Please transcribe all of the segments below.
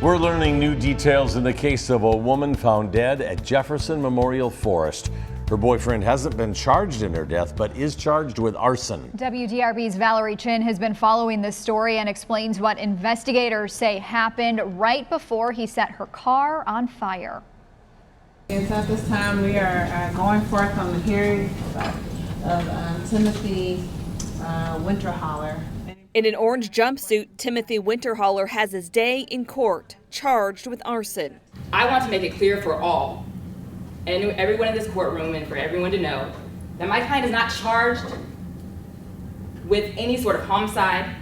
We're learning new details in the case of a woman found dead at Jefferson Memorial Forest. Her boyfriend hasn't been charged in her death, but is charged with arson. WDRB's Valerie Chin has been following this story and explains what investigators say happened right before he set her car on fire. At this time, we are going forth on the hearing of Timothy Winterholler. In an orange jumpsuit, Timothy Winterholler has his day in court, charged with arson. I want to make it clear for all, and everyone in this courtroom, and for everyone to know, that my client is not charged with any sort of homicide.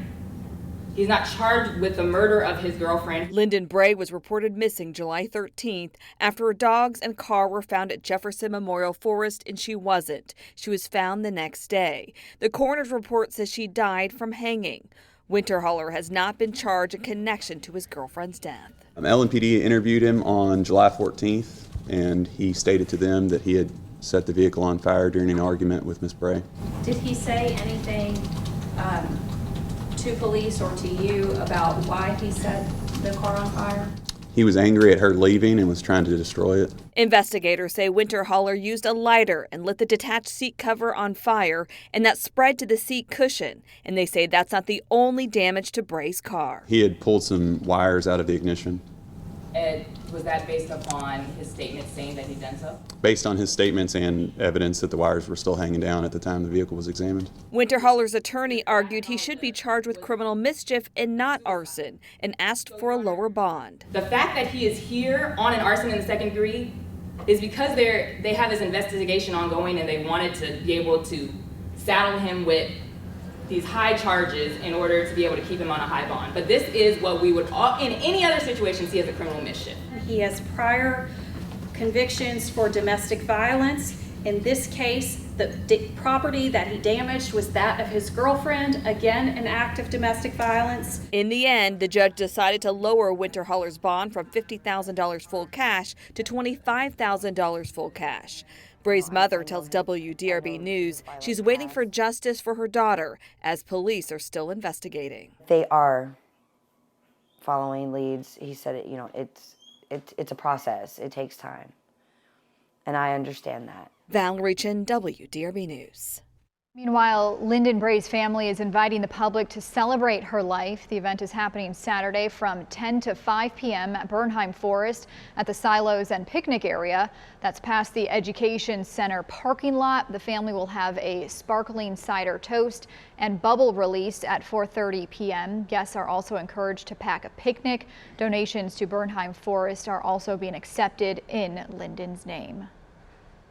He's not charged with the murder of his girlfriend. Lyndon Bray was reported missing July 13th after her dogs and car were found at Jefferson Memorial Forest, and she wasn't. She was found the next day. The coroner's report says she died from hanging. Winterholler has not been charged in connection to his girlfriend's death. LMPD interviewed him on July 14th, and he stated to them that he had set the vehicle on fire during an argument with Ms. Bray. Did he say anything to police or to you about why he set the car on fire? He was angry at her leaving and was trying to destroy it. Investigators say Winterholler used a lighter and lit the detached seat cover on fire, and that spread to the seat cushion. And they say that's not the only damage to Bray's car. He had pulled some wires out of the ignition. And was that based upon his statement saying that he'd done so? Based on his statements and evidence that the wires were still hanging down at the time the vehicle was examined. Winterholler's attorney argued he should be charged with criminal mischief and not arson, and asked for a lower bond. The fact that he is here on an arson in the second degree is because they have this investigation ongoing, and they wanted to be able to saddle him with these high charges in order to be able to keep him on a high bond. But this is what we would in any other situation see as a criminal mischief. He has prior convictions for domestic violence. In this case, the property that he damaged was that of his girlfriend, again an act of domestic violence. In the end, the judge decided to lower Winterholler's bond from $50,000 full cash to $25,000 full cash. Bray's mother tells WDRB News she's waiting for justice for her daughter, as police are still investigating. They are following leads. He said it's a process. It takes time. And I understand that. Valerie Chin, WDRB News. Meanwhile, Lyndon Bray's family is inviting the public to celebrate her life. The event is happening Saturday from 10 to 5 p.m. at Bernheim Forest at the Silos and Picnic area. That's past the Education Center parking lot. The family will have a sparkling cider toast and bubble release at 4:30 p.m. Guests are also encouraged to pack a picnic. Donations to Bernheim Forest are also being accepted in Lyndon's name.